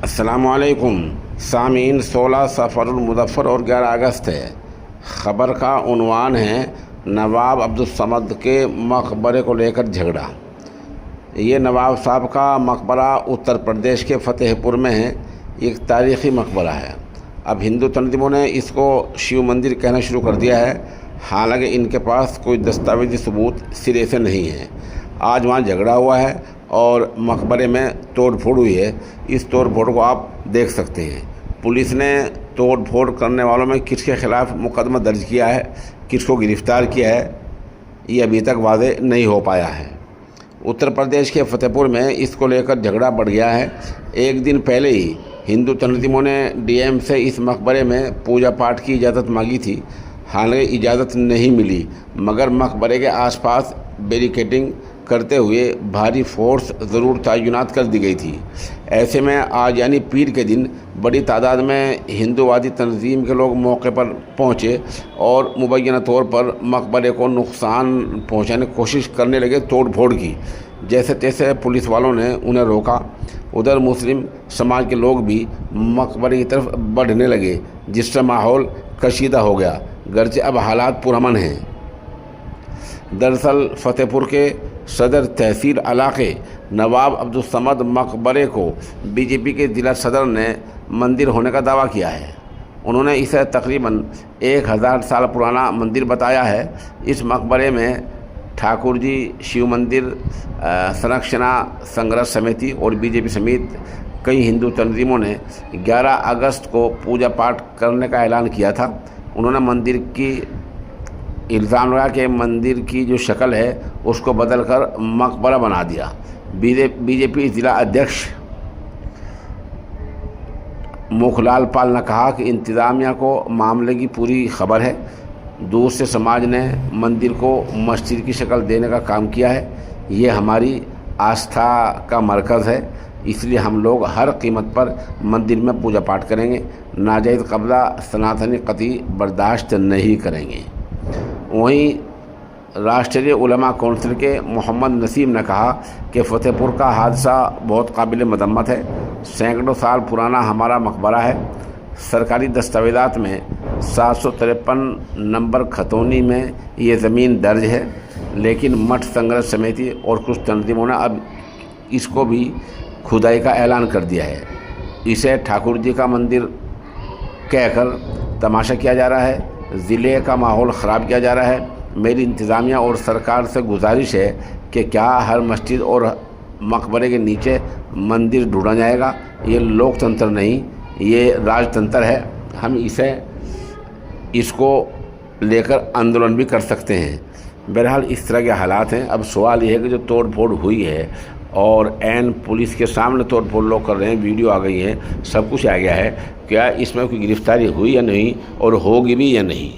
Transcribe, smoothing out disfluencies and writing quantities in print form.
अस्सलामुअलैकुम सामीन। 16 सफ़रुल मुज़फ़्फ़र और 11 अगस्त है। ख़बर का उन्वान है नवाब अब्दुल समद के मकबरे को लेकर झगड़ा। ये नवाब साहब का मकबरा उत्तर प्रदेश के फ़तेहपुर में है। एक तारीख़ी मकबरा है। अब हिंदू तंजीमों ने इसको शिव मंदिर कहना शुरू कर दिया है, हालांकि इनके पास कोई दस्तावेजी सबूत सिरे से नहीं है। आज वहाँ झगड़ा हुआ है और मकबरे में तोड़ फोड़ हुई है। इस तोड़ फोड़ को आप देख सकते हैं। पुलिस ने तोड़ फोड़ करने वालों में किसके खिलाफ़ मुकदमा दर्ज किया है, किसको गिरफ़्तार किया है, ये अभी तक वाज़े नहीं हो पाया है। उत्तर प्रदेश के फतेहपुर में इसको लेकर झगड़ा बढ़ गया है। एक दिन पहले ही हिंदू तंजीमों ने डीएम से इस मकबरे में पूजा पाठ की इजाज़त मांगी थी, हालांकि इजाज़त नहीं मिली, मगर मकबरे के आसपास बैरिकेडिंग करते हुए भारी फोर्स ज़रूर तैनात कर दी गई थी। ऐसे में आज यानी पीर के दिन बड़ी तादाद में हिंदूवादी तंजीम के लोग मौके पर पहुंचे और मुबैना तौर पर मकबरे को नुकसान पहुंचाने की कोशिश करने लगे, तोड़ फोड़ की। जैसे तैसे पुलिस वालों ने उन्हें रोका। उधर मुस्लिम समाज के लोग भी मकबरे की तरफ बढ़ने लगे, जिससे माहौल कशीदा हो गया, गर्चे अब हालात पुरअमन हैं। दरअसल फतेहपुर के सदर तहसील इलाके नवाब अब्दुल समद मकबरे को बीजेपी के ज़िला सदर ने मंदिर होने का दावा किया है। उन्होंने इसे तकरीबन 1000 साल पुराना मंदिर बताया है। इस मकबरे में ठाकुर जी शिव मंदिर संरक्षणा संघर्ष समिति और बीजेपी समेत कई हिंदू तंजीमों ने 11 अगस्त को पूजा पाठ करने का ऐलान किया था। उन्होंने मंदिर की इल्ज़ाम लगा कि मंदिर की जो शक्ल है उसको बदलकर मकबरा बना दिया। बीजेपी ज़िला अध्यक्ष मुखलाल पाल ने कहा कि इंतज़ामिया को मामले की पूरी खबर है। दूर से समाज ने मंदिर को मस्जिद की शक्ल देने का काम किया है। ये हमारी आस्था का मरकज़ है, इसलिए हम लोग हर कीमत पर मंदिर में पूजा पाठ करेंगे। नाजायज़ कब्ज़ा सनातनी कतई बर्दाश्त नहीं करेंगे। वहीं राष्ट्रीय उलमा कौंसिल के मोहम्मद नसीम ने कहा कि फतेहपुर का हादसा बहुत काबिल मदम्मत है। सैकड़ों साल पुराना हमारा मकबरा है। सरकारी दस्तावेज़ात में 753 नंबर खतौनी में ये ज़मीन दर्ज है, लेकिन मठ संघर्ष समिति और कुछ तंजीमों ने अब इसको भी खुदाई का ऐलान कर दिया है। इसे ठाकुर जी का मंदिर कहकर तमाशा किया जा रहा है। ज़िले का माहौल ख़राब किया जा रहा है। मेरी इंतज़ामिया और सरकार से गुजारिश है कि क्या हर मस्जिद और मकबरे के नीचे मंदिर ढूंढा जाएगा? ये लोकतंत्र नहीं, ये राजतंत्र है। हम इसको लेकर आंदोलन भी कर सकते हैं। बहरहाल इस तरह के हालात हैं। अब सवाल ये है कि जो तोड़ फोड़ हुई है और एन पुलिस के सामने तोड़ फोड़ लोग कर रहे हैं, वीडियो आ गई है, सब कुछ आ गया है, क्या इसमें कोई गिरफ्तारी हुई या नहीं और होगी भी या नहीं?